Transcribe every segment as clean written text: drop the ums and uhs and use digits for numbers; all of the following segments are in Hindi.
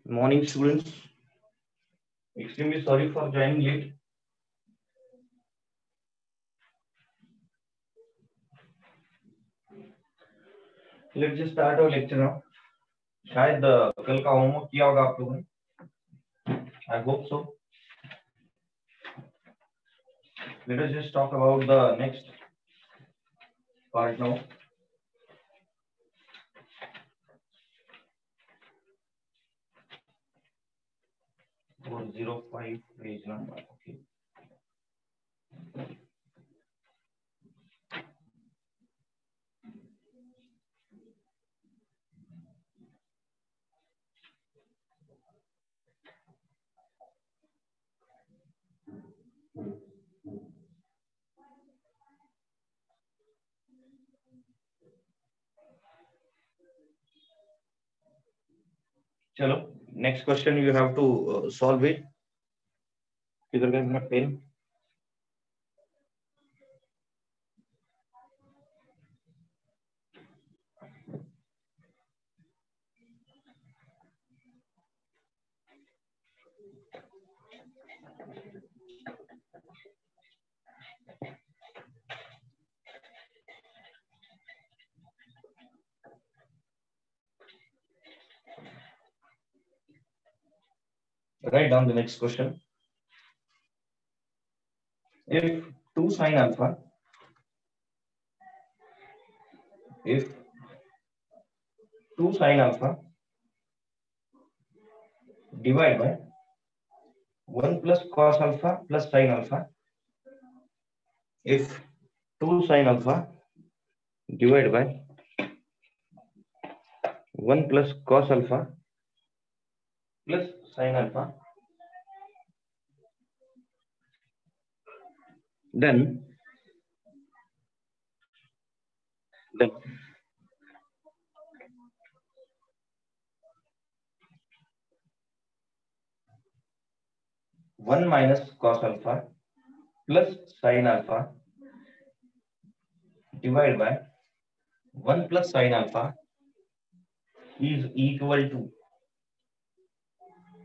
Morning, students. Extremely sorry for joining late. Let's just start our lecture now. शायद कल का होमवर्क किया होगा आप लोगों ने. I hope so. Let us just talk about the next part now. Or 05 page number. Okay. चलो next question you have to solve it. किधर गया मेरा pen? Write down the next question. If 2 sin alpha, if 2 sin alpha divided by 1 plus cos alpha plus sin alpha, if 2 sin alpha divided by 1 plus cos alpha plus sin alpha, then 1 minus cos alpha plus sin alpha divided by 1 plus sin alpha is equal to,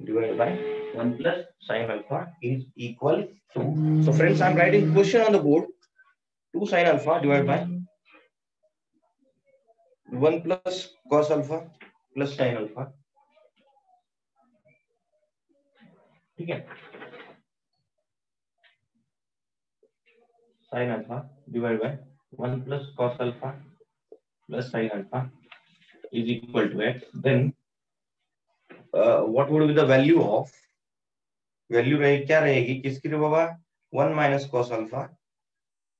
divided by 1 plus sin alpha is equal to. So friends, I am writing question on the board. 2 sin alpha divided by 1 plus cos alpha plus sin alpha. ठीक है, sin alpha divided by 1 plus cos alpha plus sin alpha is equal to x. Then what would be the value of, value रहे क्या रहेगी किसकी रे बाबा? 1 minus cos alpha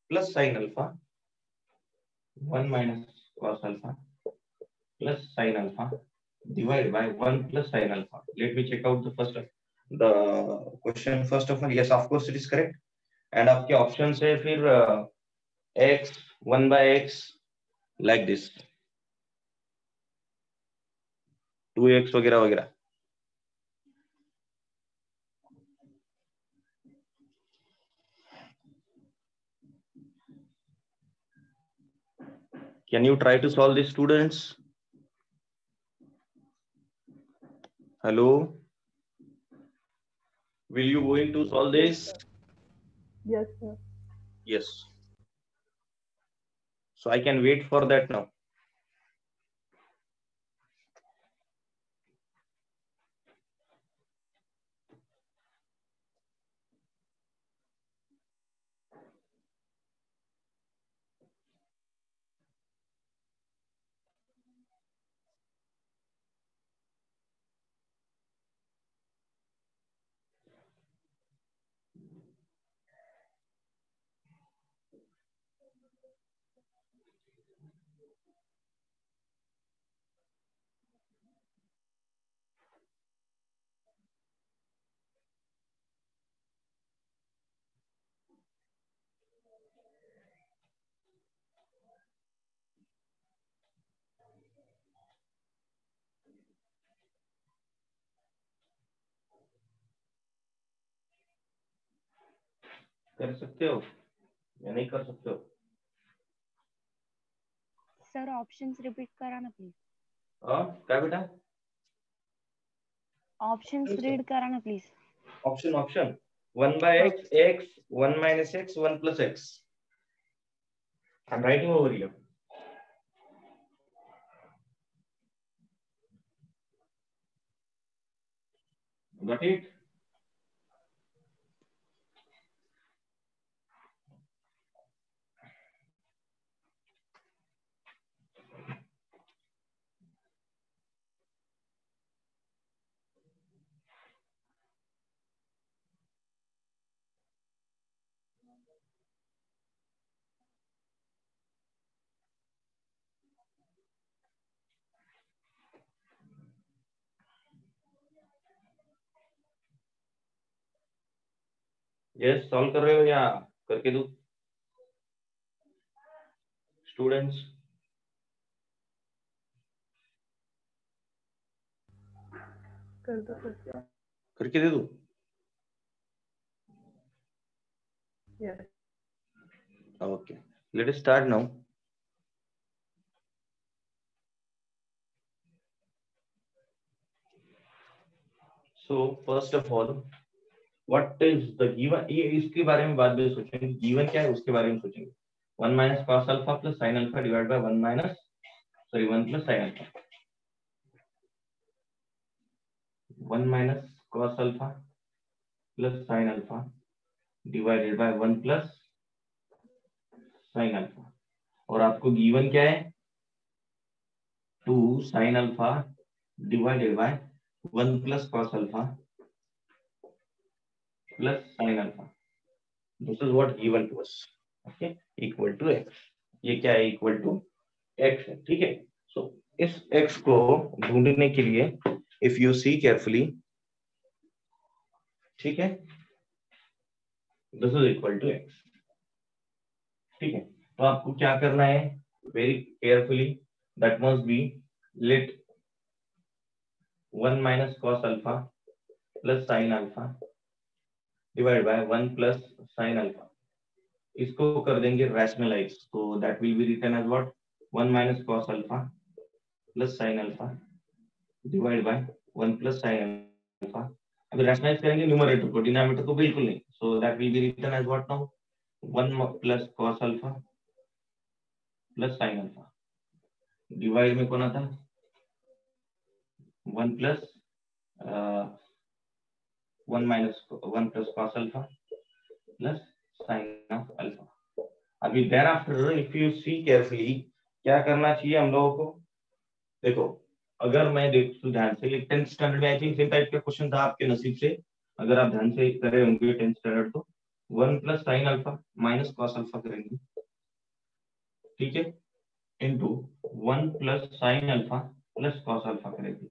plus sin alpha, 1 minus cos alpha plus sin alpha divided by 1 plus sin alpha. Let me check out the question first of all. Yes, of course it is correct. And आपके ऑप्शन है फिर x 1 by x like this, 2x वगैरह वगैरह. Can you try to solve this, students? Hello, will you going to solve this? Yes, sir. Yes. So I can wait for that now. कर सकते हो या नहीं कर सकते हो? सर ऑप्शंस रिपीट करा ना प्लीज. क्या बेटा? ऑप्शंस रीड करा ना please. Option 1 by x, x, 1 minus x, 1 plus x. I'm writing over here. Got it? Yes, solve कर रहे हो या करके दो स्टूडेंट्स? कर दो सर. करके दे दो. Yes. Okay, let us start now. So first of all, what is the given? ये इसके बारे में बाद में सोचेंगे. given क्या है उसके बारे में सोचेंगे. 1 minus cos alpha plus sin alpha divided by 1 minus 1 plus sin alpha. 1 minus cos alpha plus sin alpha divided by 1 plus sin alpha. और आपको given क्या है? 2 sin alpha divided by 1 plus cos alpha plus sin alpha. This is what given to us. Okay, equal to x. ये क्या है? Equal to x है. ठीक है. So इस x को ढूंढने के लिए if you see carefully, ठीक है, this is equal to x. ठीक है. तो आपको क्या करना है? Very carefully, that must be let 1 minus cos alpha plus sin alpha divided by 1 plus sin alpha. इसको कर देंगे rationalize. So that will be written as what? 1 minus cos alpha plus sin alpha divided by 1 plus sin alpha. अभी rationalize करेंगे numerator को, denominator को बिल्कुल नहीं. So that will be written as what now? 1 plus cos alpha plus sin alpha. Divide में कौन आता? 1 plus 1 minus 1 plus cos alpha plus sin of alpha. अभी thereafter if you see carefully क्या करना चाहिए हम लोगों को? देखो, अगर मैं देखूं ध्यान से, 10th स्टैंडर्ड में आई थिंक सेम टाइप का क्वेश्चन था आपके नसीब से, अगर आप ध्यान से करे होंगे 10th स्टैंडर्ड, तो 1 plus sin alpha minus cos alpha करेंगे. ठीक है, into 1 plus sin alpha plus cos alpha करेंगे.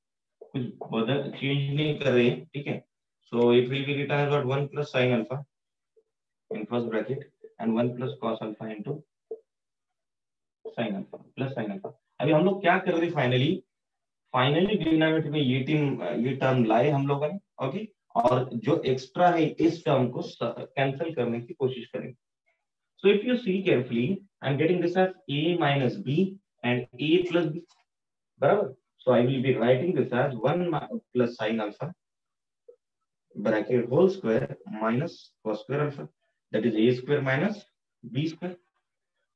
कुछ बदल चेंज नहीं कर रहे. ठीक है. So it will be written as what? 1 plus sin alpha in first bracket and 1 plus cos alpha into sin alpha plus sin alpha. अभी हम लोग क्या कर रहे हैं? फाइनली डिनोमिनेटर में ये टर्म लाए हम लोगों ने. ओके, और जो एक्स्ट्रा है इस टर्म को कैंसिल करने की कोशिश करेंगे. So if you see carefully, I am getting this as a minus b and a plus b. बराबर. So I will be writing this as 1 plus sin alpha bracket whole square minus cos square alpha, that is a square minus b square.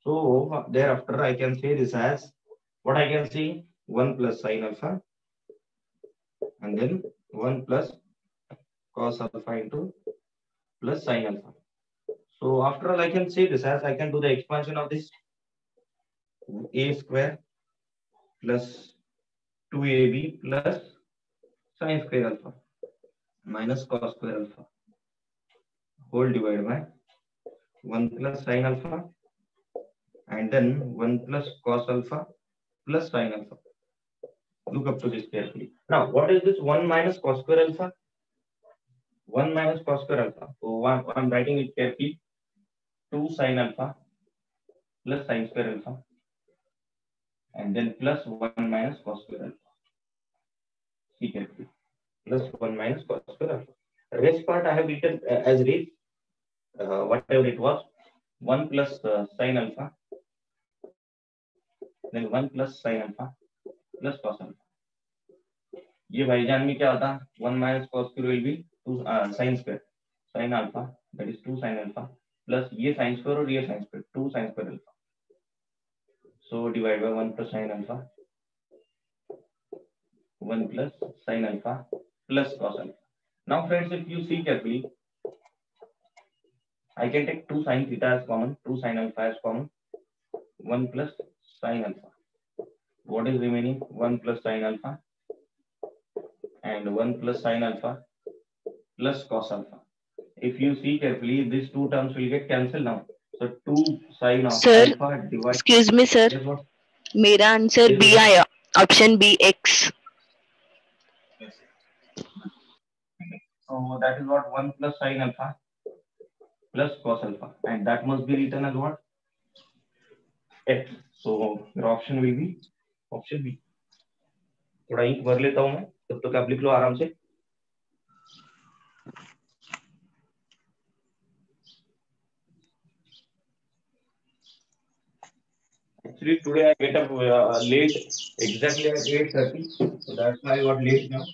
So thereafter I can say this as what I can see, 1 plus sin alpha and then 1 plus cos alpha into plus sin alpha. So after all I can say this as I can do the expansion of this, a square plus 2ab plus sin square alpha minus cos square alpha whole divided by 1 plus sin alpha and then 1 plus cos alpha plus sin alpha. Look up to this carefully. Now, what is this 1 minus cos square alpha? 1 minus cos square alpha. So I'm writing it carefully. 2 sin alpha plus sin square alpha and then plus 1 minus cos square alpha. See carefully. Plus 1 minus cos square alpha. Rest part I have written as read, whatever it was. 1 plus sin alpha, then 1 plus sin alpha plus cos alpha. ये भाईजान में क्या होता, 1 minus cos square will be 2 sine square sine alpha that is 2 sine alpha plus ये साइन स्क्वायर और ये sine square 2 sine square alpha, so divide by 1 plus sine alpha 1 plus sin alpha plus cos alpha. Now friends, if you see carefully, I can take 2 sin theta as common, 2 sin alpha as common, 1 plus sin alpha. What is remaining? 1 plus sin alpha and 1 plus sin alpha plus cos alpha. If you see carefully, these two terms will get cancelled now. So 2 sin of Sir, alpha divided. excuse me sir, Yes, what? मेरा आंसर Yes, बी yes. आया, option B X. So that is what 1 plus sin alpha plus cos alpha, and that must be written as what? X. So your option will be option B. थोड़ा इंक भर लेता हूं मैं, तब तक आप लिख लो आराम से. Actually today I get up late, exactly at 8:30, so that's why I got late now.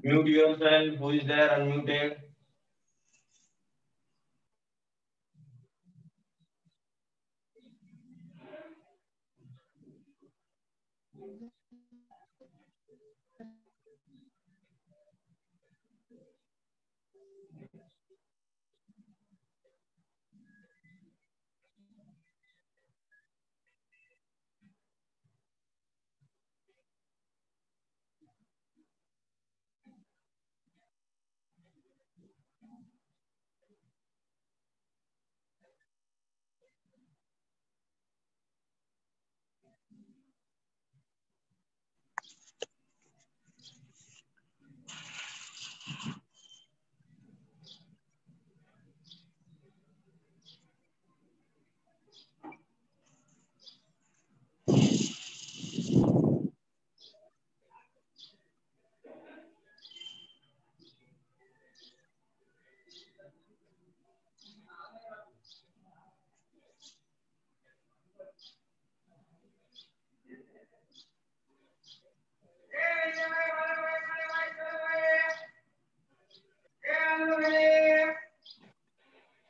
Mute yourself. Who is there unmuted?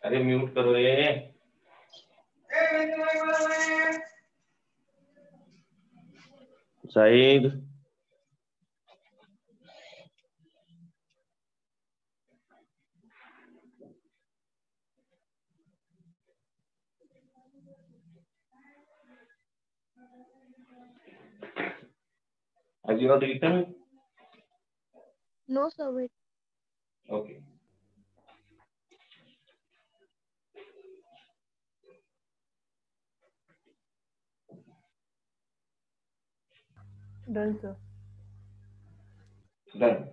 अरे म्यूट करो रे. Saeed. Have you not written? No, sir, wait. Okay. Done, sir. Done.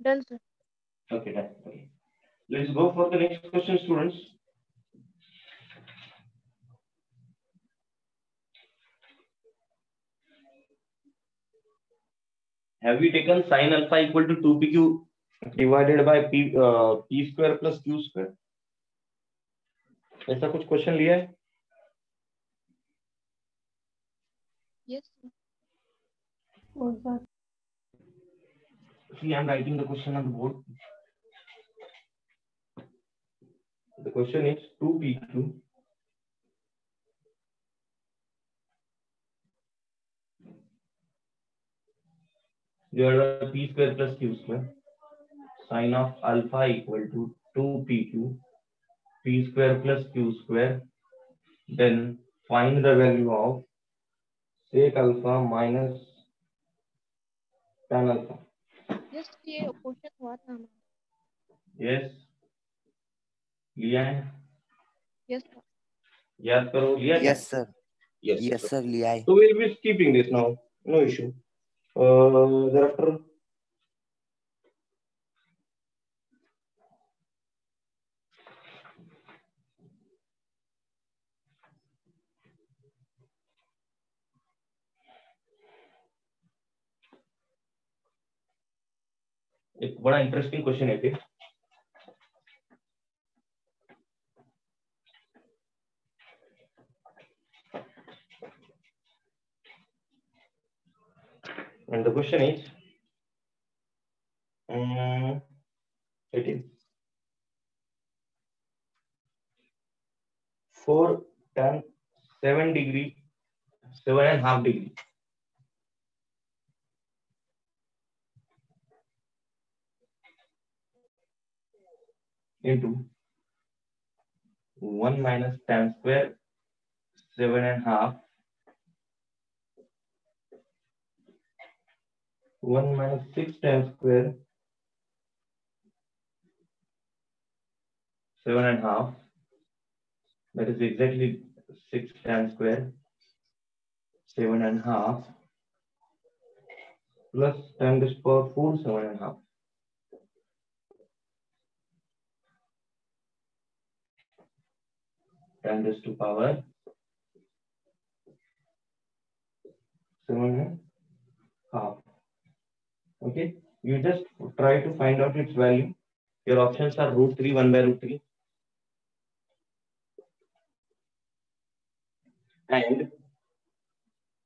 Done, sir. Okay, done. Okay. Let's go for the next question, students. Have we taken sin alpha equal to 2pq divided by p square plus q square? ऐसा कुछ क्वेश्चन लिया है? Yes, sir. See, I'm writing the question on the board. The question is 2pq divided by p square plus q square. Sin of alpha equal to 2pq p square plus q square. Then find the value of sec alpha minus tan alpha. Yes, ये क्वेश्चन हुआ था हमारा. Yes, लिया है? Yes, sir. याद करो, लिया क्या? Yes, sir. Yes, Yes, sir. sir. लिया है. So we'll be skipping this now. No issue. Thereafter, एक बड़ा इंटरेस्टिंग क्वेश्चन है फिर. And the question is, it is 4 tan 7 degree, 7.5 degree into 1 minus tan square 7.5, 1 minus 6 tan square 7.5. That is exactly 6 tan square 7.5 plus 10 to the power 4 7.5. Ten raised to power 7.5. Okay, you just try to find out its value. Your options are root 3, 1 by root 3, and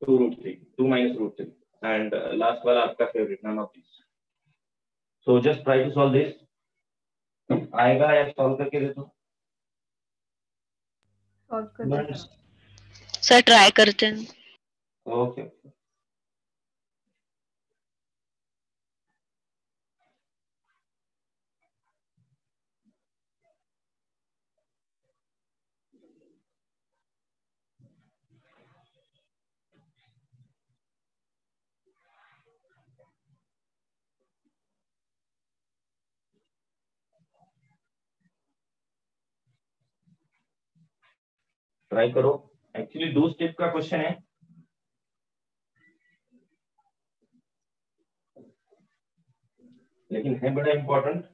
2 root 3, 2 minus root 3, and last one आपका favorite, none of these. So just try to solve this. आएगा या solve करके दे दो. सॉल्व कर दो Friends, सर ट्राई करते हैं. okay. ट्राई करो. एक्चुअली 2 स्टेप का क्वेश्चन है, लेकिन है बड़ा important.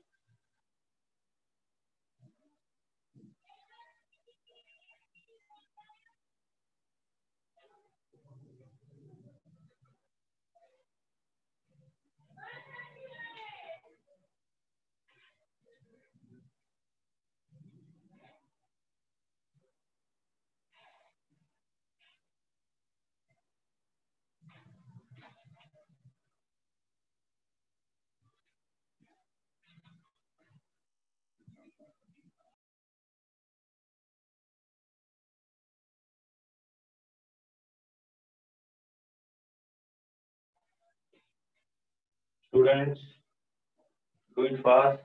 Students, do it fast.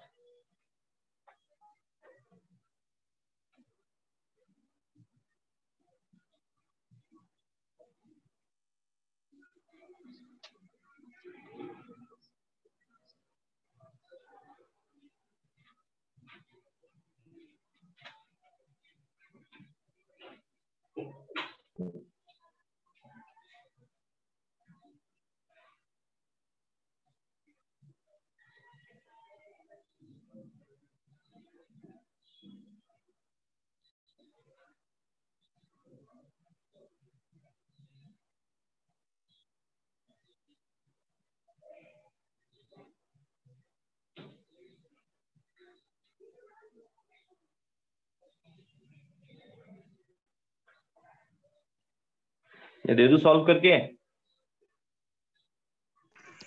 ये दे दूं सॉल्व करके?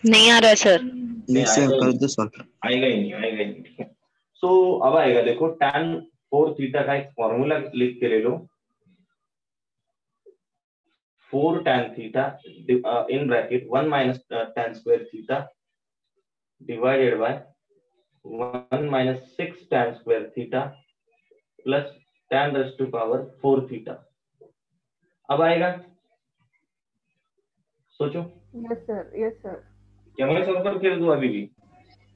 नहीं आ रहा है सर। नहीं सर, आएगा कर ही दो सॉल्व। आएगा ही नहीं, आएगा ही नहीं, ठीक है। सो अब आएगा, देखो tan 4 थीटा का एक फॉर्मूला लिख के ले लो। 4 tan theta in bracket 1 minus tan square theta divided by 1 minus 6 tan square theta plus tan raised to power 4 theta। अब आएगा, सोचो। Yes sir, yes sir. क्या मैं सॉल्व करके दूं अभी भी?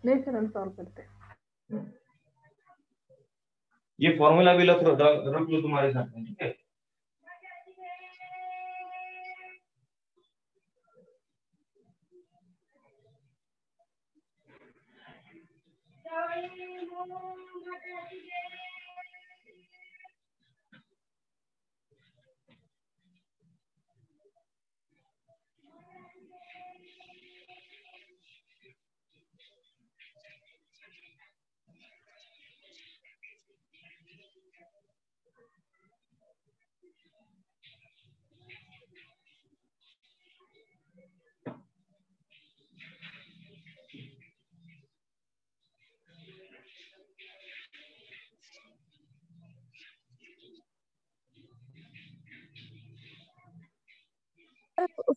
नहीं सर, हम सॉल्व करते हैं। ये फॉर्मूला भी रख लो तुम्हारे साथ में, ठीक है।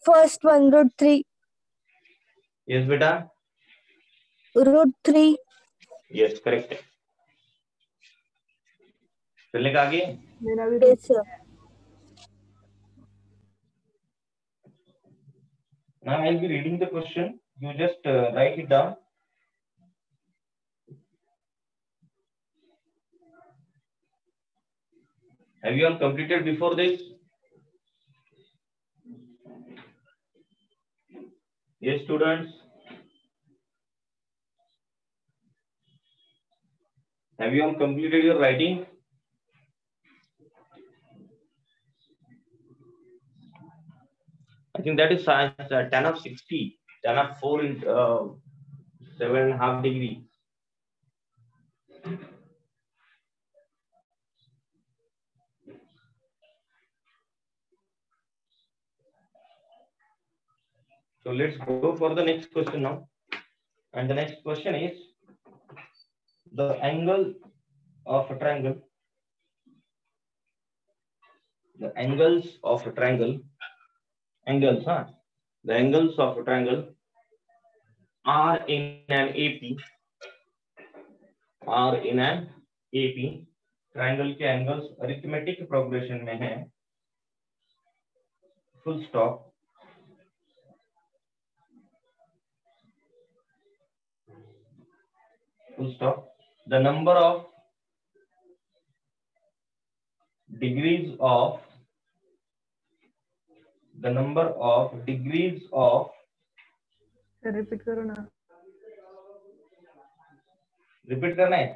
First one, √3. यस बेटा, √3. यस करेक्ट है। चलने का आगे। मेरा भी Yes, sir. Now I'll be reading the question. You just write it down. Have you all completed before this? Yes, students. Have you all completed your writing? I think that is science, tan of 60, tan of 4 in 7.5 degree. So let's go for the next question now. And the next question is the angle of a triangle. The angles of a triangle. Angles, huh? The angles of a triangle are in an AP. Are in an AP. Triangle के angles arithmetic progression में है. Full stop. Full stop. The number of degrees of sir repeat करो ना। रिपीट करना है?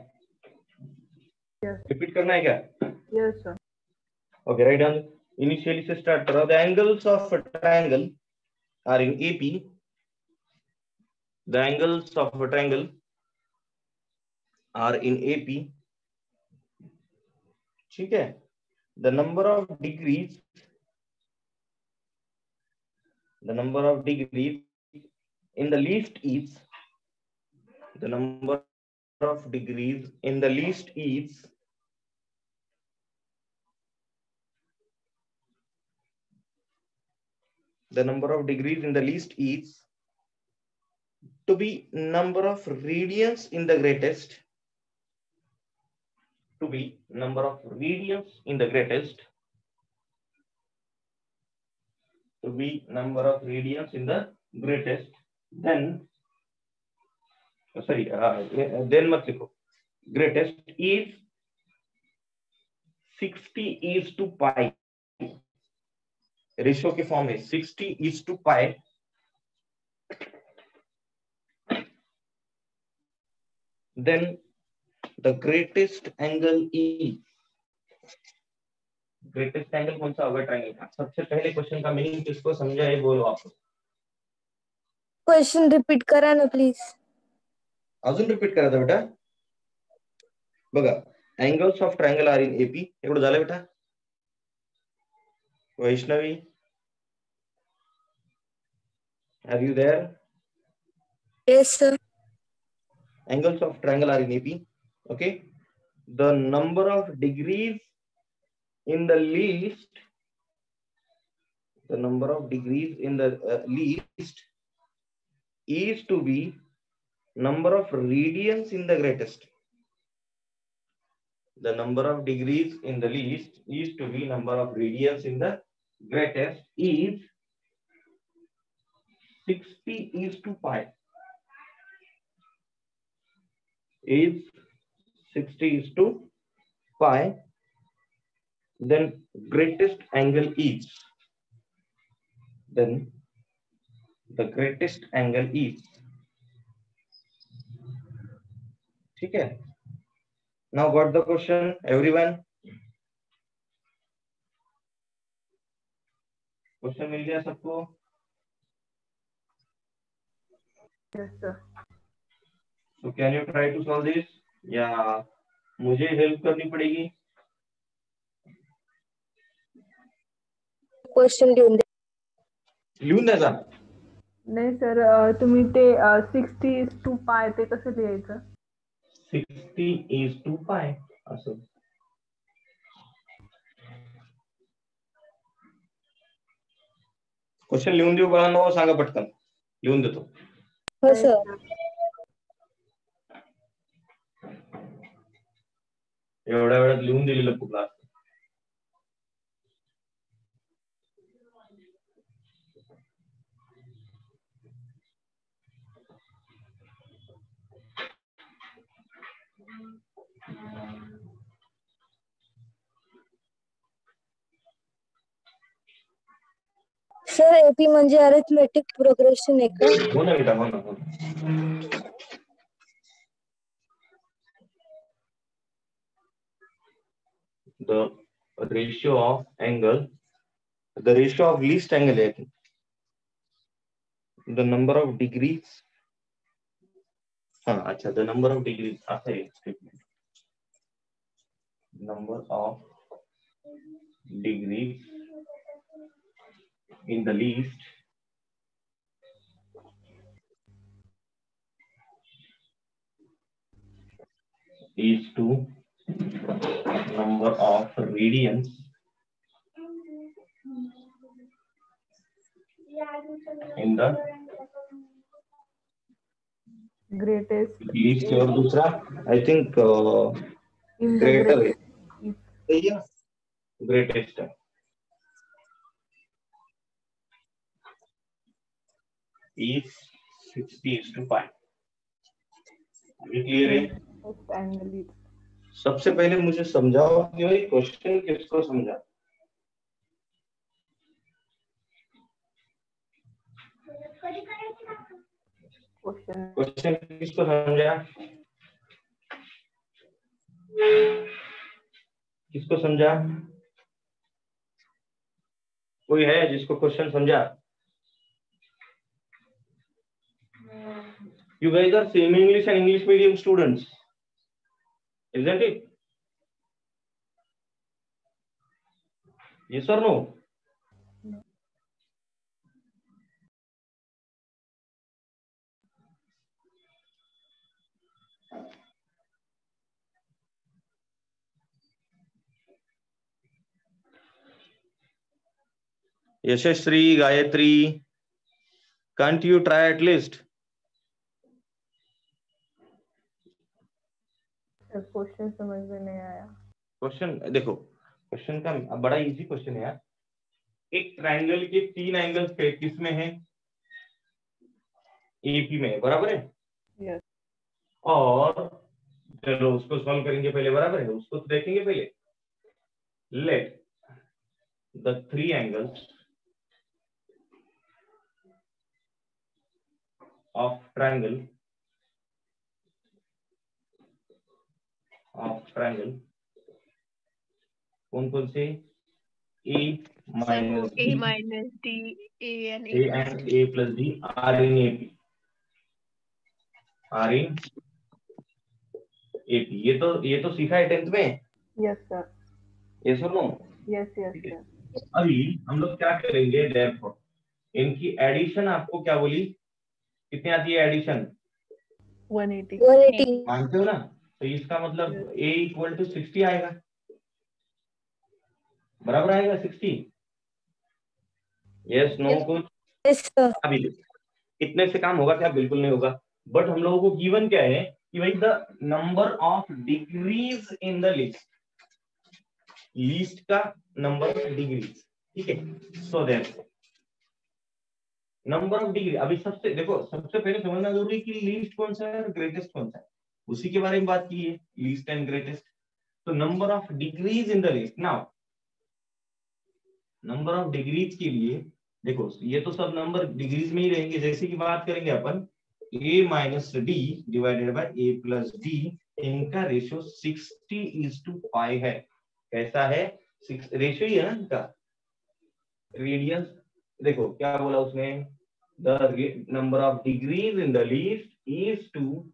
Yes. रिपीट करना है क्या? Yes sir. Okay, write down. Initially से start करो. The angles of a triangle are in AP. The angles of a triangle are in AP. ठीक है? The number of degrees in the least is the number of degrees in the least is the number of degrees in the least is to be number of radians in the greatest, to be number of radians in the greatest, to be number of radians in the greatest, then sorry, then मत लिखो, greatest is 60 is to pi, ratio के फॉर्म में 60 is to pi, then the greatest angle is, greatest angle कौन सा होगा ट्रायंगल का? सबसे पहले क्वेश्चन का मीनिंग किसको समझा है बोलो आप। Question repeat करा ना please. अजून रिपीट करा था बेटा। बघा, angles of triangle are in AP. एवढं झालं बेटा? Vaishnavi Are you there? Yes, sir. Angles of triangle are in AP. Okay. The number of degrees in the least, the number of degrees in the least is to be number of radians in the greatest. The number of degrees in the least is to be number of radians in the greatest is 60:pi. Is 60:pi. Then greatest angle is. Then the greatest angle is. ठीक है? Now got the question, everyone? Question मिल गया सबको? Yes, sir. So can you try to solve this? या मुझे हेल्प करनी पड़ेगी? Question लिहून दे. लिहून द्यायचा? नाही सर, तुम्ही ते 60:pi ते कसं लिहायचं? 60:pi असं. क्वेश्चन लिहून देऊ बाळांनो, सांगा पटकन. लिहून देतो. हो सर. एवढ्या वेळात लिहून दिलेलं कुठला? सर एपी म्हणजे अरिथमेटिक प्रोग्रेशन आहे का? हो ना बेटा, हो ना, हो ना. The ratio of angle, the ratio of least angle है, the number of degrees. हाँ अच्छा, the number of degrees आता है statement. Number of degrees in the least is to number of radians in the Greatest. least और दूसरा I think In the greater है. greatest. सही है ना? Greatest है. Is 60:pi. क्लियर है? Greatest angle is. सबसे पहले मुझे समझाओ कि भाई क्वेश्चन किसको समझा. क्वेश्चन किसको समझा? किसको समझा? कोई है जिसको क्वेश्चन समझा? You guys are same English and English medium students, isn't it? Yes or no? Yashashree, Gayatri, can't you try at least? Question समझ में नहीं आया. क्वेश्चन देखो, क्वेश्चन का बड़ा इजी क्वेश्चन है यार. एक ट्रायंगल के 3 एंगल्स पे किसमें है? एपी में, बराबर है? Yes. और चलो उसको सॉल्व करेंगे पहले, बराबर है? उसको तो देखेंगे पहले. Let the 3 angles of triangle कौन कौन से? A minus A D, minus D, A and A and A plus D are in AP. Are in AP. ये तो सीखा है 10th में. Yes, sir. Yes or no? Yes, yes, sir. अभी हम लोग क्या करेंगे? Therefore इनकी एडिशन आपको क्या बोली, कितनी आती है एडिशन, 180. 180. मानते हो ना? तो इसका मतलब a इक्वल टू 60 आएगा, बराबर आएगा 60। यस नो Yes, कुछ? Yes, sir. अभी कितने से काम होगा क्या? बिल्कुल नहीं होगा। बट हम लोगों को गिवन क्या है कि भाई the number of degrees in the list, least का नंबर ऑफ डिग्रीज, ठीक है। So that number of degree, अभी सबसे देखो, सबसे पहले समझना जरूरी है कि लीस्ट कौन सा है और ग्रेटेस्ट कौन सा है, उसी के बारे में बात की है, लीस्ट एंड ग्रेटेस्ट। तो number of degrees in the list, now number of degrees के लिए देखो, ये तो सब नंबर डिग्रीज में ही रहेंगे। जैसे कि बात करेंगे अपन a minus D divided by a plus D, इनका रेशियो 60:5 है। कैसा है? रेशियो ही है ना इनका, रेडियंस। देखो क्या बोला उसने, the number of degrees in the least is two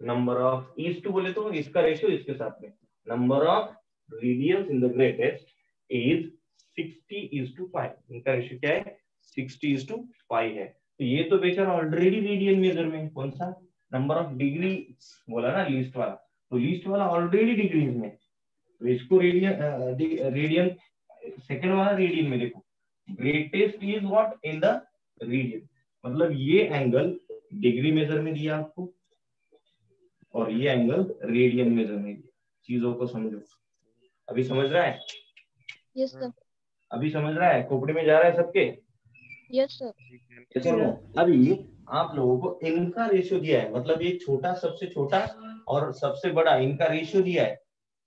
number of, is two बोले तो इसका रेशियो इसके साथ में, number of radians in the greatest is 60:5। इनका रेशियो क्या है? 60:5 है। तो ये तो बेचारा ऑलरेडी रेडियन मेजर में, कौन सा नंबर ऑफ डिग्री बोला ना, लीस्ट वाला, तो लीस्ट वाला ऑलरेडी डिग्रीज में, तो इसको रेडियन सेकंड वाला रेडियन में। देखो greatest is what in the radian, मतलब ये एंगल डिग्री मेजर में दिया आपको और ये एंगल रेडियन मेजर में दिया। चीजों को समझो, अभी समझ रहा है? yes, sir. अभी समझ रहा है? खोपड़ी में जा रहा है सबके? Yes, sir. Yes or no? अभी आप लोगों को इनका रेशियो दिया है, मतलब ये छोटा, सबसे छोटा और सबसे बड़ा, इनका रेशियो दिया है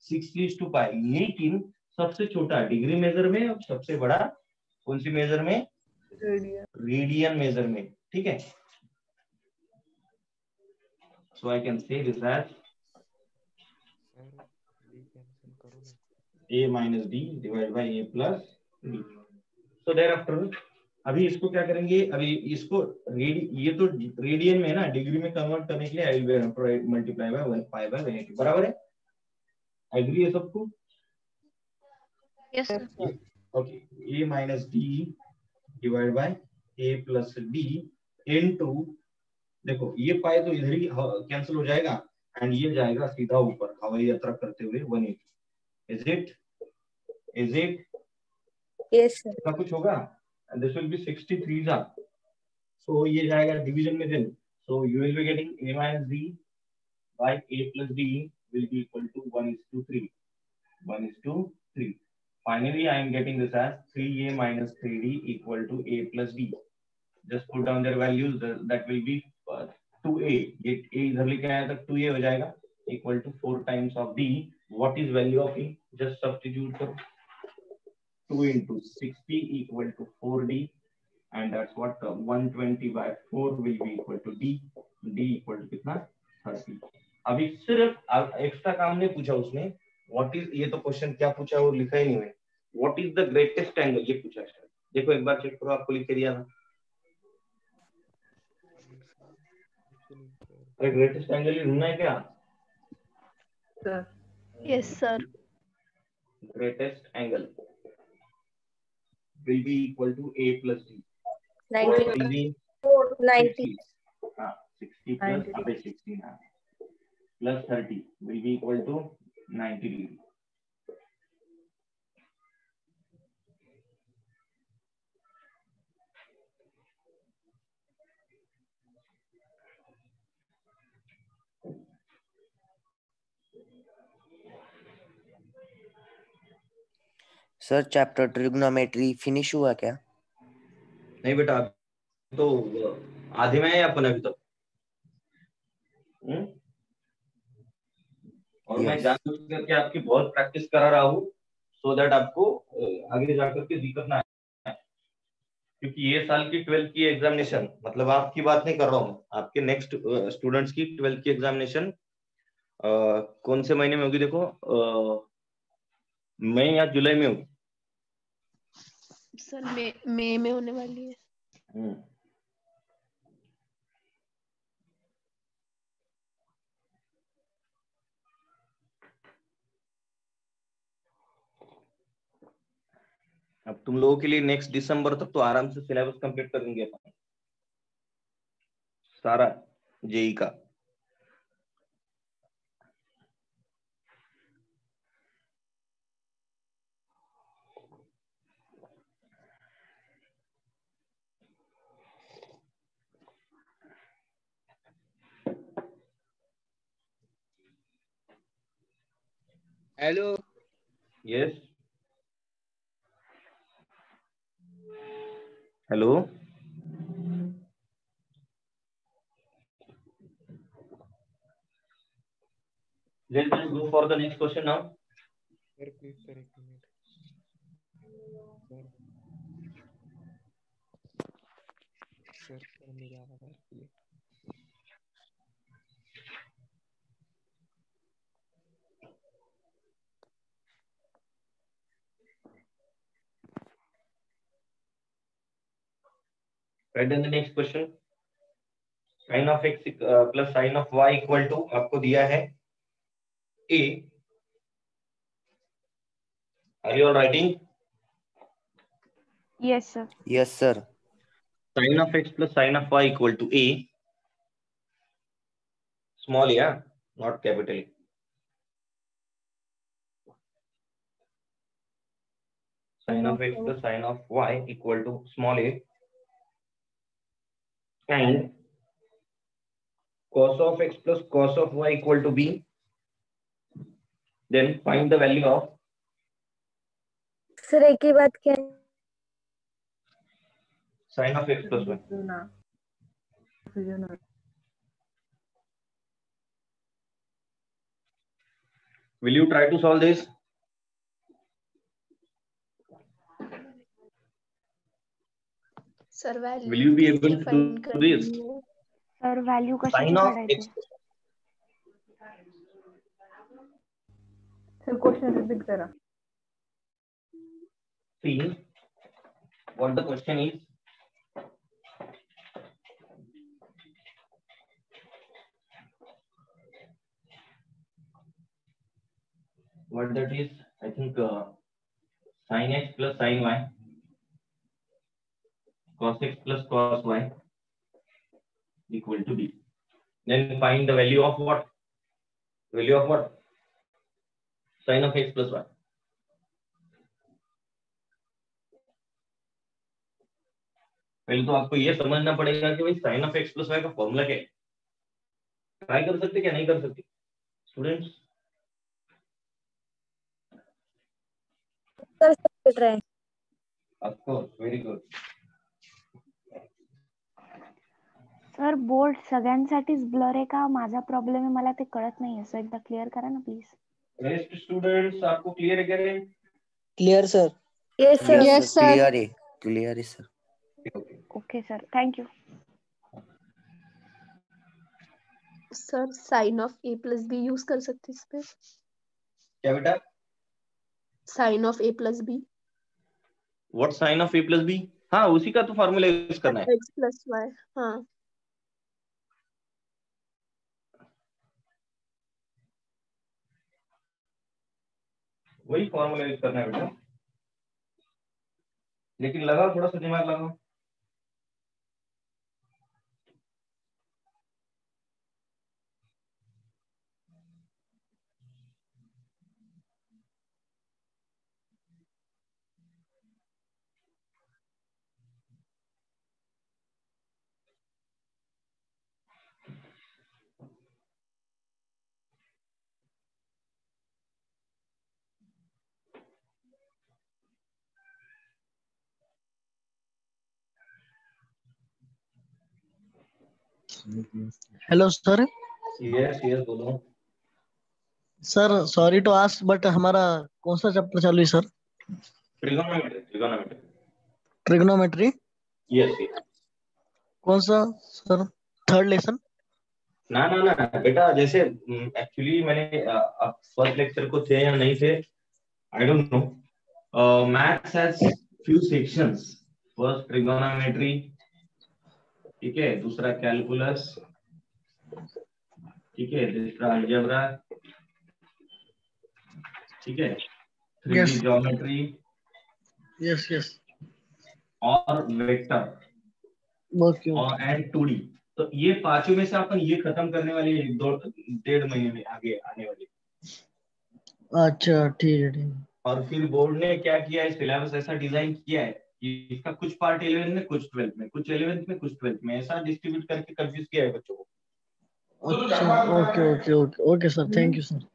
60:5, लेकिन सबसे छोटा डिग्री मेजर में और सबसे बड़ा कौन सी मेजर में? रेडियन मेजर में, ठीक है। So I can say this as a minus D divide by a plus D. So thereafter अभी इसको क्या करेंगे, अभी इसको ये तो रेडियन में है ना, डिग्री में कन्वर्ट करने के लिए I will multiply by 1 pi by 180, बराबर है? एग्री है सबको? Yes, sir. Okay, a minus D divide by a plus D into, देखो ये पाई तो इधर ही कैंसिल हो जाएगा एंड ये जाएगा सीधा ऊपर हवाई यात्रा करते हुए 180। Is it? Is it? Yes, sir. ऐसा कुछ होगा? दिस विल बी 63 जा, सो ये जाएगा डिवीजन में then, so you will be getting a minus d by a plus d will be equal to 1:3, 1:3. Finally I am getting this as 3a minus 3d equal to a plus d. Just put down their values, that will be 2a, ये a इधर लेके आया तक 2a हो जाएगा, equal to 4 times of d. What is value of a? Just substitute करो, 2 into 60 equal to 4d, and that's what 120 by 4 will be equal to d. d equal to कितना? 30। अभी सिर्फ एक्स्ट्रा काम नहीं पूछा उसने, व्हाट इज, ये तो क्वेश्चन क्या पूछा वो लिखा ही नहीं है, what is the greatest angle, ये पूछा है। देखो एक बार चेक करो, आपको लिख के दिया था। अरे ग्रेटेस्ट एंगल ही ढूंढना है क्या? Yes, sir. Greatest angle will be equal to a plus d. 90. Will be 90. 60 plus 60 plus 30 will be equal to 90 degree. Sir chapter trigonometry finish हुआ क्या? नहीं बेटा, तो आधे में है अपन अभी तक। और मैं जानबूझ करके आपकी बहुत प्रैक्टिस करा रहा हूँ, सो दैट आपको आगे जाकर के दिक्कत ना आए, क्योंकि ये साल की 12th की एग्जामिनेशन, मतलब आपकी बात नहीं कर रहा हूँ, आपके नेक्स्ट स्टूडेंट्स की 12th की एग्जामिनेशन कौन से महीने में होगी? देखो मई या जुलाई में होगी। सर मई में होने वाली है। अब तुम लोगों के लिए नेक्स्ट दिसंबर तक तो आराम से सिलेबस कंप्लीट कर देंगे अपन सारा जेई का। Hello. Yes hello. Let's go for the next question now. Sir please sir एक मिनट सर सर मेरी आवाज आ रही है। Right, then the next question. Sin of x plus sin of y equal to आपको दिया है a. Are you all writing? Yes, sir. Yes, sir. Sin of x plus sin of y equal to a. Small a, yeah? Not capital A. Sin of x plus sin of y equal to small a. And cos of x plus cos of y equal to b. Then find the value of sir एक ही बात क्या है? sin of x plus y. Will you try to solve this? Sir Will you be able to do this? Sir value Sin कशाची of काढायची? x. सर क्वेश्चन रिपीट करा. See what the question is. What that is? I think sin x plus sin y, cos x plus cos y equal to b. Then find the value of what? Value of what? Sin of x plus y. पहले तो आपको ये समझना पड़ेगा कि भाई sin of x plus y का फॉर्मूला क्या है. ट्राई कर सकते क्या नहीं कर सकते स्टूडेंट्स? कर सकते try. Of course, very good. Sir board सगळ्यांसाठीच ब्लर आहे का? माझा प्रॉब्लेम आहे, मला ते कळत नाहीये. सो एकदा क्लिअर करा ना प्लीज. रेस्ट स्टूडेंट्स आपको क्लियर है क्या रे? Clear sir. Yes, sir. Yes, sir. Clear है. Clear है, sir. Okay sir, thank you. Sir sine of A plus B use कर सकते इस पे? क्या बेटा? Sine of A plus B. What sine of a plus b? हाँ, उसी का तो फॉर्मूला यूज करना है. X plus Y. हाँ वही फॉर्मूला यूज करना है बेटा. लेकिन लगाओ थोड़ा सा दिमाग लगाओ. Hello sir. यस यस बोलो. Sir sorry to ask but हमारा कौन सा चैप्टर चालू है sir? Trigonometry. Trigonometry. Trigonometry. Yes yes. कौन सा सर? Third lesson? ना ना ना बेटा, जैसे एक्चुअली मैंने आप फर्स्ट लेक्चर को थे या नहीं थे, I don't know. Maths has few sections. First trigonometry, ठीक है, दूसरा कैलकुलस, ठीक है, दूसरा अलजेब्रा, ठीक है, 3D ज्योमेट्री, यस यस और वेक्टर ओके और एंड 2D। तो ये पांचों में से अपन ये खत्म करने वाले 1.5 महीने में आगे आने वाले। अच्छा ठीक है ठीक है। और फिर बोर्ड ने क्या किया है, सिलेबस ऐसा डिजाइन किया है कि इसका कुछ पार्ट 11 में, कुछ 12 में, कुछ 11th में, कुछ 12th में, ऐसा डिस्ट्रीब्यूट करके कंफ्यूज किया है बच्चों को। अच्छा okay okay okay okay sir, thank you sir.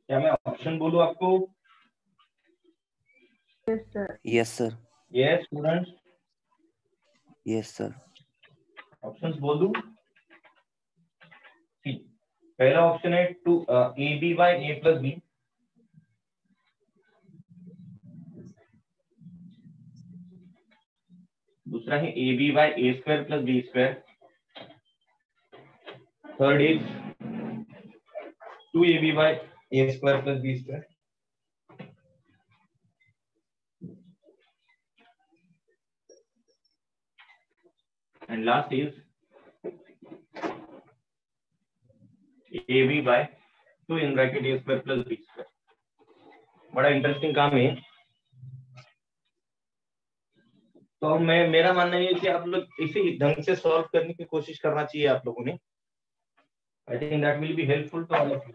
क्या मैं ऑप्शन बोलूं आपको? Yes sir. Yes sir. Yes students, yes sir. Options बोल दूं? ठीक, पहला ऑप्शन है two A B by A plus B. दूसरा है A B by A square plus B square. Third is 2ab by a square plus b square. And last is ab by 2 in bracket a square plus b square. बड़ा इंटरेस्टिंग काम है। तो मेरा मानना ये है कि आप लोग इसे ढंग से सॉल्व करने की कोशिश करना चाहिए आप लोगों ने। I think that will be helpful to all of you.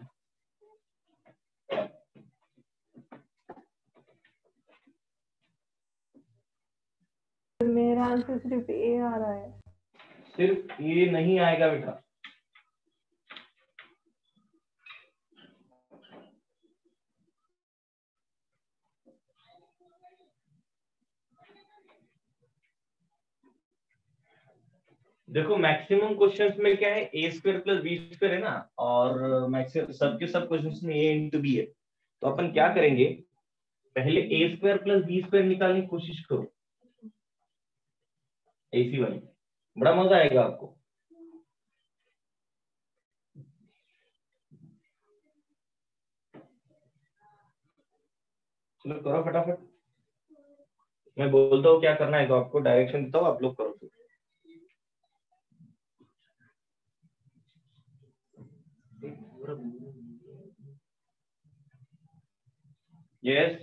मेरा आंसर सिर्फ ए आ रहा है। सिर्फ ए नहीं आएगा बेटा, देखो मैक्सिमम क्वेश्चंस में क्या है, ए स्क्वायर प्लस बी स्क्वायर है ना, और मैक्सिमम सबके सब क्वेश्चंस में ए इंटू बी है। तो अपन क्या करेंगे, पहले ए स्क्वायर प्लस बी स्क्वायर निकालने की कोशिश करो, ऐसी वाली, बड़ा मजा आएगा आपको। चलो करो फटाफट, मैं बोलता हूँ क्या करना है तो आपको डायरेक्शन देता हूँ, आप लोग करो। यस,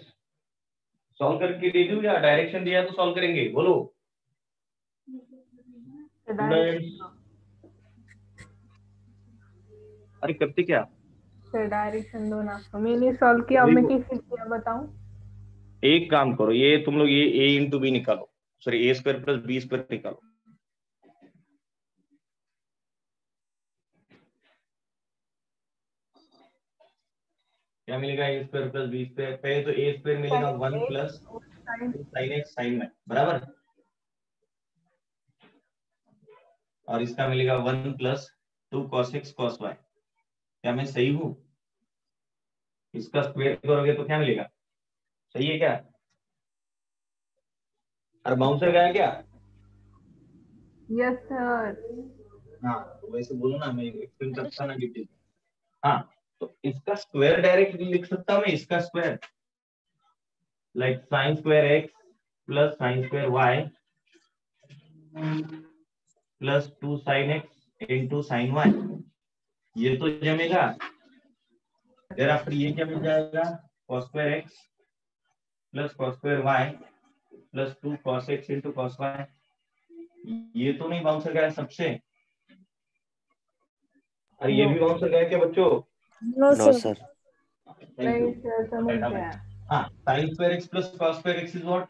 सॉल्व करके दे दूं या डायरेक्शन दिया तो सॉल्व करेंगे, बोलो अरे करते क्या सर? डायरेक्शन दो ना, मैंने सॉल्व किया, अब मैं कैसे किया बताऊं? एक काम करो, ये तुम लोग ये a इंटू बी निकालो, sorry A square plus B square निकालो। क्या मिलेगा, A square plus B square. पहले तो ए स्क्वायर मिलेगा 1 plus sine X sine Y बराबर, और इसका मिलेगा 1 plus 2 cos X cos Y. क्या मैं सही हूं? इसका स्क्वायर करोगे तो क्या मिलेगा, सही है क्या? और बाउंसर गया क्या? Yes sir. हाँ तो वैसे बोलो ना, मैं एक्सप्लेन करता ना डिटेल। हाँ तो इसका स्क्वायर डायरेक्टली लिख सकता हूं मैं, इसका square like sine square X plus sine square Y plus 2 sine X into sine Y, ये तो जमेगा। फिर आफ्टर ये क्या मिल जाएगा, cos square X plus cos square Y plus 2 cos X into cos Y, ये तो नहीं बाउंसर गया सबसे। अरे ये भी बाउंसर गया क्या बच्चों? No no sir. सर। नहीं सर, समझ गया। हाँ, sin square X plus cos square X is what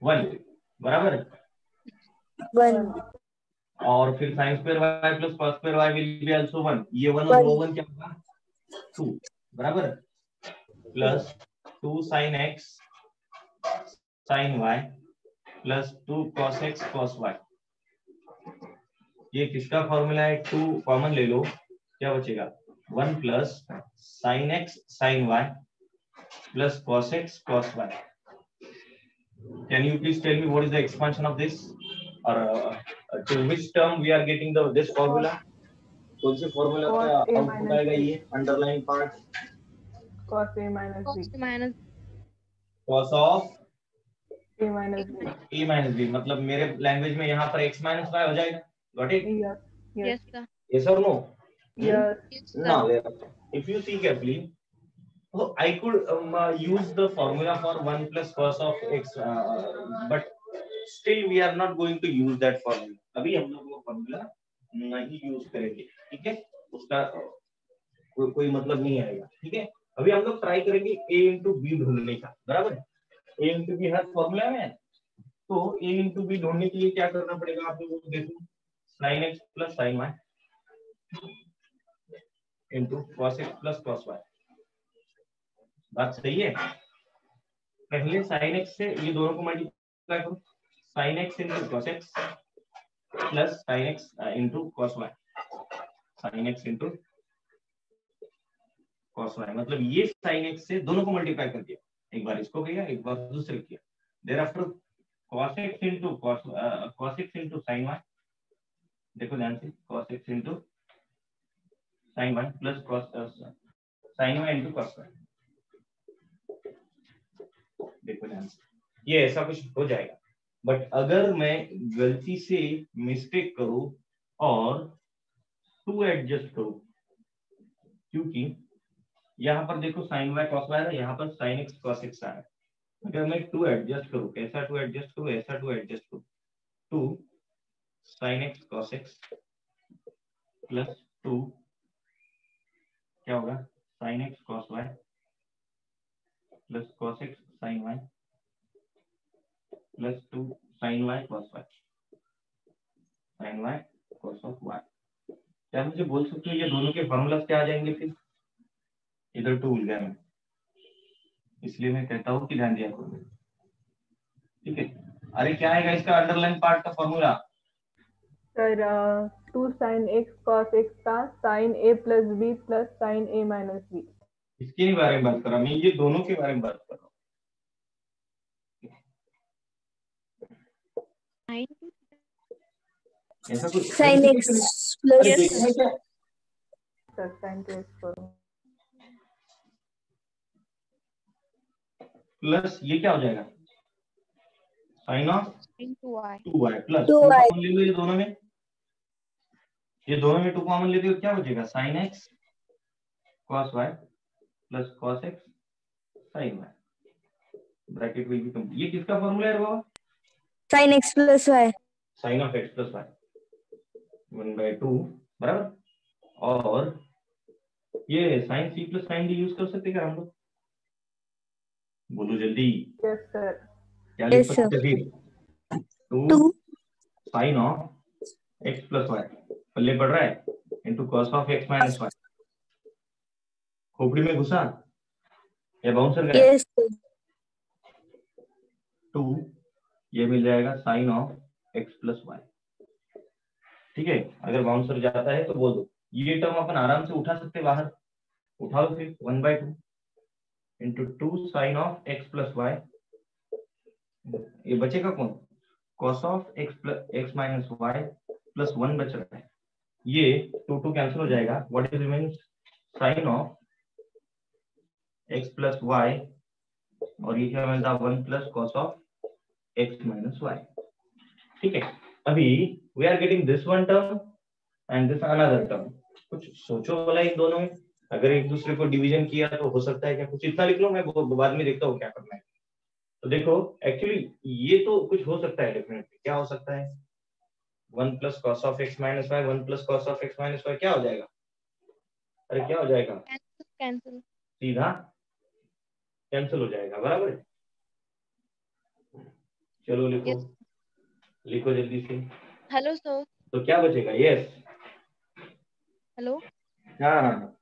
1, बराबर। 1 और फिर sin square y plus cos square y will be also 1, ये 1 और वो 1 क्या होगा 2, बराबर। Plus 2 sin x sin y plus 2 cos x cos y, ये किसका फॉर्मूला है? 2 कॉमन ले लो, क्या बचेगा 1 plus sin x sin y plus cos x cos y। Can you please tell me what is the expansion of this, or to which term we are getting this formula? कौन से फॉर्मूला का आउटपुट आएगा ये underline part? cos a minus b, cos minus cos of a minus b. a minus b, मतलब मेरे लैंग्वेज में यहाँ पर x minus y हो जाएगा। Got it? Yes, yes, yes sir Yes or no? yes. yes sir Now, if you see carefully, so I could use the formula for 1 plus cos of x, but still we are not going to use that formula. अभी हम लोग वो formula नहीं यूज करेंगे, ठीक है? उसका कोई मतलब नहीं आएगा, ठीक है? अभी हम लोग ट्राई करेंगे a into b ढूंढने का, बराबर? a into b her formula में, तो a into b ढूंढने के लिए क्या करना पड़ेगा आप लोगों को? देखो sin x plus sin y into cos x plus cos y, बात सही है? पहले sin x से ये दोनों को मल्टीप्लाई करो, sin x into cos x plus sin x into cos y, sin x into cos y, मतलब ये sin x से दोनों को मल्टीप्लाई कर दिया, एक बार इसको किया एक बार दूसरे किया, thereafter cos x into sin y, देखो ध्यान से cos x into sin y plus sin y into cos y, देखो ध्यान से, ये ऐसा कुछ हो जाएगा। बट अगर मैं गलती से मिस्टेक करूं और 2 एडजस्ट करूं, क्योंकि यहाँ पर देखो sin y cos y है, यहाँ पर sin x cos x है, अगर मैं 2 एडजस्ट करूं, कैसा 2 एडजस्ट करूं, ऐसा 2 एडजस्ट करूं, 2 sin x cos x plus 2 क्या होगा sin x cos y plus cos x sin y plus 2 sin y cos y, sin y cos of y। क्या मुझे बोल सकते हो ये दोनों के फॉर्मूलास क्या आ जाएंगे? फिर इधर 2 भूल गया मैं, इसलिए मैं कहता हूँ कि ध्यान दिया करो, ठीक है? अरे क्या आएगा इसका अंडरलाइन पार्ट का formula? Sir 2 sin x cos x का sin a plus b plus sin a minus b। इसके बारे में बात कर रहा हूँ मैं, ये दोनों के बारे में बात कर रहा हूँ। ऐसा कुछ sin x plus देखना है क्या? सर sin 2x करो, प्लस ये क्या हो जाएगा sine of into y 2y plus 2y। 2 कॉमन ले लो, ये दोनों में 2 कॉमन लेते हो, क्या बचेगा sin x cos y plus cos x sin y, bracket will be complete. ये किसका फॉर्मूला है बाबा? sin x plus y sin of x plus y 1/2, बराबर। और ये sin c plus sin d use कर सकते क्या हम लोग? बोलो जल्दी, yes sir, क्या लिख Yes, sir. सकते फिर? 2 2 sin of x plus y पल्ले पड़ रहा है into cos of x minus y, खोपड़ी में घुसा या बाउंसर गया? yes sir. 2 ये मिल जाएगा sin of x plus y, ठीक है? अगर बाउंसर जाता है तो बोल दो, ये टर्म अपन आराम से उठा सकते बाहर, उठा लो फिर 1/2 into 2 sin of x plus y, ये बचेगा कौन? cos of x plus x minus y plus 1 बच रहा है, ये 2 कैंसिल हो जाएगा. What is remaining? Sine of x plus Y, और ये क्या मिलता है 1 plus cos of x minus Y. ठीक है. अभी we are getting this one term and this another term. कुछ सोचो वाला इन दोनों में. अगर एक दूसरे को डिवीजन किया तो हो सकता है क्या कुछ इतना लिख लो, मैं बाद में देखता हूँ क्या करना है. तो देखो एक्चुअली ये तो कुछ हो सकता है डेफिनेटली. क्या हो सकता है? 1 plus cos of x minus Y, 1 plus cos of x minus Y क्या हो जाएगा? अरे क्या हो जाएगा? कैंसिल. सीधा कैंसिल हो जाएगा. बराबर है. चलो लिखो. Yes. लिखो जल्दी से. Hello sir. तो क्या बचेगा? यस. हेलो हाँ हाँ.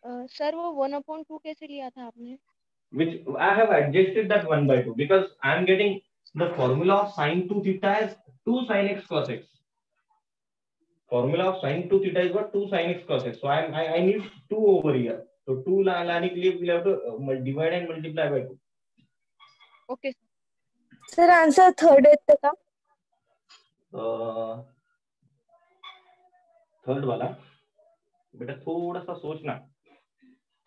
सर, वो 1/2 कैसे लिया था आपने? Which I have adjusted that 1/2 because I am getting the formula of sin 2 theta as 2 sin x cos x. Formula of sin 2 theta is what? 2 sin x cos x. So I need 2 over here. So 2 लाने के लिए we have to divide and multiply by 2. Okay sir answer third येतं का? थर्ड वाला बेटा थोड़ा सा सोचना.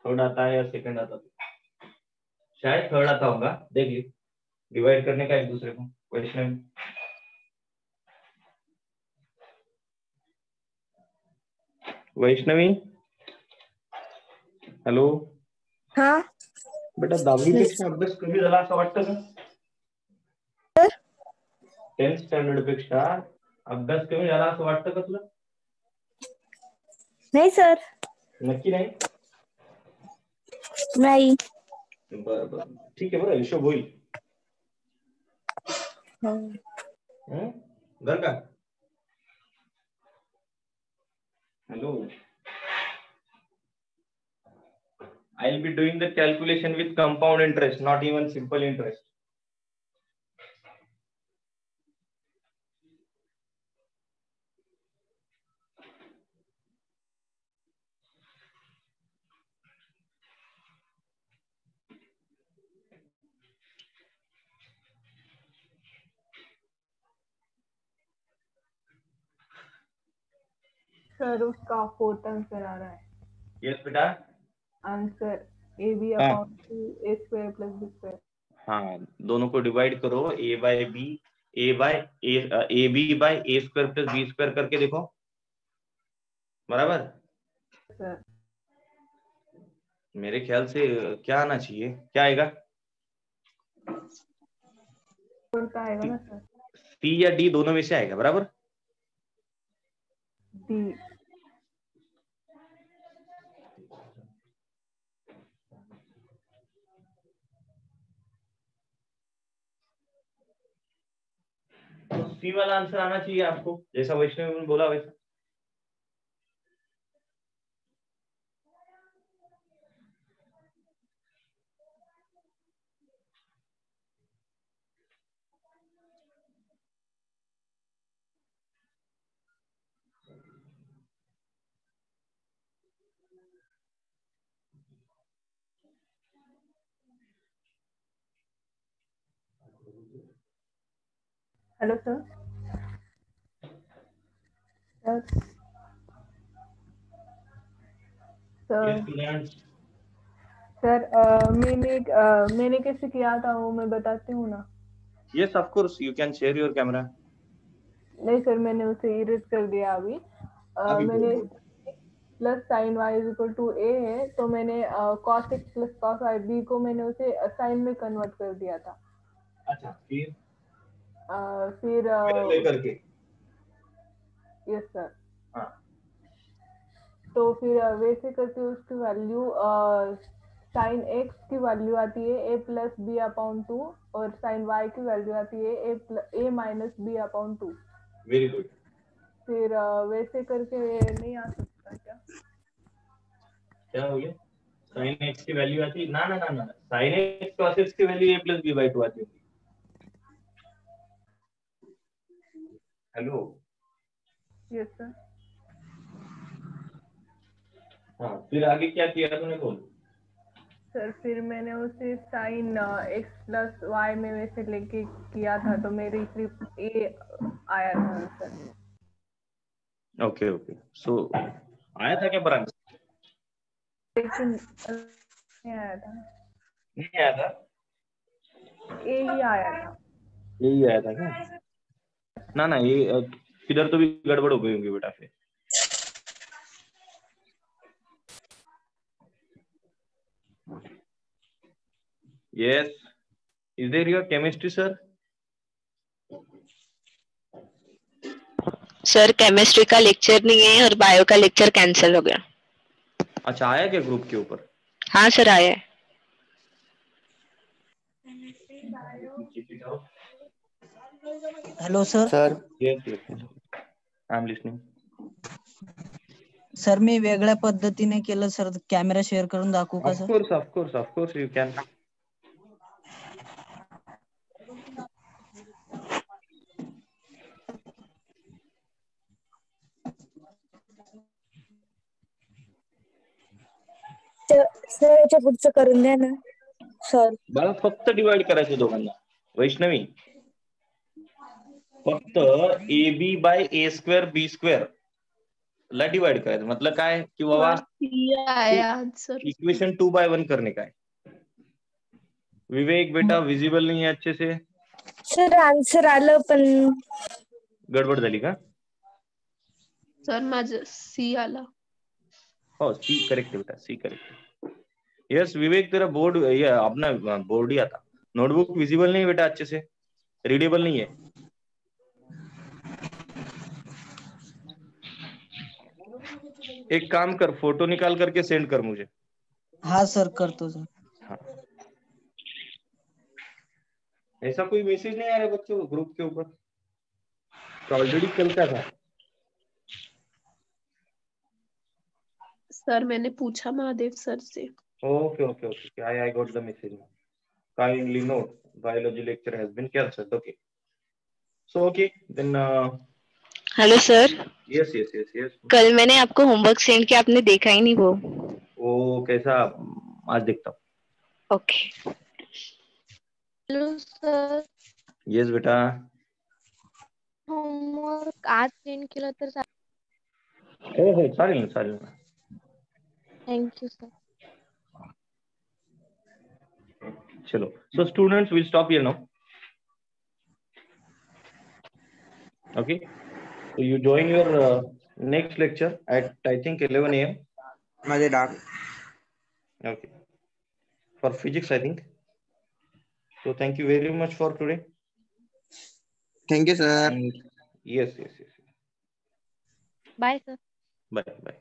थर्ड आता है या सेकंड आता है? शायद थर्ड आता होगा. देख ली. डिवाइड करने का एक दूसरे को. क्वेश्चन वैष्णवी. हॅलो. हा बेटा 10वी पेक्षा अभ्यास कमी झाला असं वाटतं का? 10th स्टँडर्ड पेक्षा अभ्यास कमी झाला असं वाटतं का तुला? नाही सर. नक्की नाही. नाही. बरं बरं ठीक आहे. बरं हिशोब होईल. बरं का? Hello. I'll be doing the calculation with compound interest, not even simple interest. Sir उसका फोर्थ आंसर आ रहा है. Yes बेटा. आंसर ए बी हाँ. Upon 2 a square plus b square. हाँ दोनों को डिवाइड करो. a by B, A B by A square plus B square करके देखो. बराबर. सर मेरे ख्याल से क्या आना चाहिए? क्या आएगा? फोर्थ आएगा ना सर. सी या डी दोनों में से आएगा. बराबर. डी. सी वाला आंसर आना चाहिए आपको, जैसा वैष्णव ने बोला वैसा. Hello sir. सर मैंने कैसे किया था वो मैं बताती हूँ ना. Yes, of course. You can share your camera. नहीं सर मैंने उसे इरेज कर दिया अभी. मैंने plus sine Y is equal to A है तो मैंने cos X plus cos Y B को मैंने उसे साइन में कन्वर्ट कर दिया था. अच्छा. फिर लेकर के. Yes sir. हाँ. तो फिर वैसे करके उसकी वैल्यू साइन एक्स की वैल्यू आती है ए प्लस बी अपॉन 2 और साइन वाई की वैल्यू आती है A minus B upon 2. Very good. फिर वैसे करके नहीं आ सकता क्या? क्या हो गया? साइन एक्स की वैल्यू आती है. ना ना ना ना. साइन एक्स कॉस एक्स की value A plus B by 2 आती है. हेलो. Yes sir. हाँ फिर आगे क्या किया तूने? बोल. सर फिर मैंने उसे साइन एक्स प्लस वाई में वैसे लेके किया था तो मेरी सिर्फ ए आया था सर. ओके ओके, सो आया था क्या ब्रांच? लेकिन नहीं आया था, नहीं आया था, ए ही आया था। यही आया था क्या? ना ना, ये किधर तो भी गड़बड़ हो गई होगी बेटा फिर। Yes, is there your chemistry sir? Sir chemistry का लेक्चर नहीं है और बायो का लेक्चर कैंसिल हो गया। अच्छा, आया क्या ग्रुप के ऊपर? हाँ सर आया है। Hello sir. Sir yes yes, I am listening. Sir मी वेगळ्या पद्धतीने केलं सर, कॅमेरा शेअर करून दाखवू का of sir? Course of course of course you can. Sir याच्या पुढचं करून द्या ना सर. मला फक्त डिवाइड करायचं दोघांना. वैष्णवी, फक्त A B by A square B square ला डिवाइड करायचं. मतलब काय की बाबा इक्वेशन 2/1 करने का है. विवेक बेटा विजिबल नहीं है अच्छे से. सर आन्सर आलं पण गडबड झाली का? सर माझं सी आला. हो, सी करेक्ट है बेटा, सी करेक्ट. यस विवेक, तेरा बोर्ड ये अपना बोर्ड ही आता, नोटबुक विजिबल नहीं है बेटा अच्छे से, रीडेबल नहीं है. एक काम कर, फोटो निकाल करके सेंड कर मुझे. हाँ सर करतो सर. हाँ. ऐसा कोई मैसेज नहीं आ रहा बच्चों ग्रुप के ऊपर? तो ऑलरेडी चलता था. सर मैंने पूछा महादेव सर से. Okay, okay, okay. I got the message now. Kindly note, biology lecture has been cancelled. Okay. So okay, then. Hello sir. Yes, yes, yes, yes. कल मैंने आपको होमवर्क सेंड किया, आपने देखा ही नहीं वो. वो कैसा, आज देखता हूँ. ओके. हेलो सर, Yes बेटा. होमवर्क आज सेंड केलं तर हो हो, चालेल ना, चालेल ना. Thank you sir. चलो. So students, we'll stop here now. Okay. So you join your next lecture at I think 11 a.m. माझे डाक. Okay. For physics, I think. So thank you very much for today. Thank you sir. And yes, yes, yes. Bye sir. Bye, bye.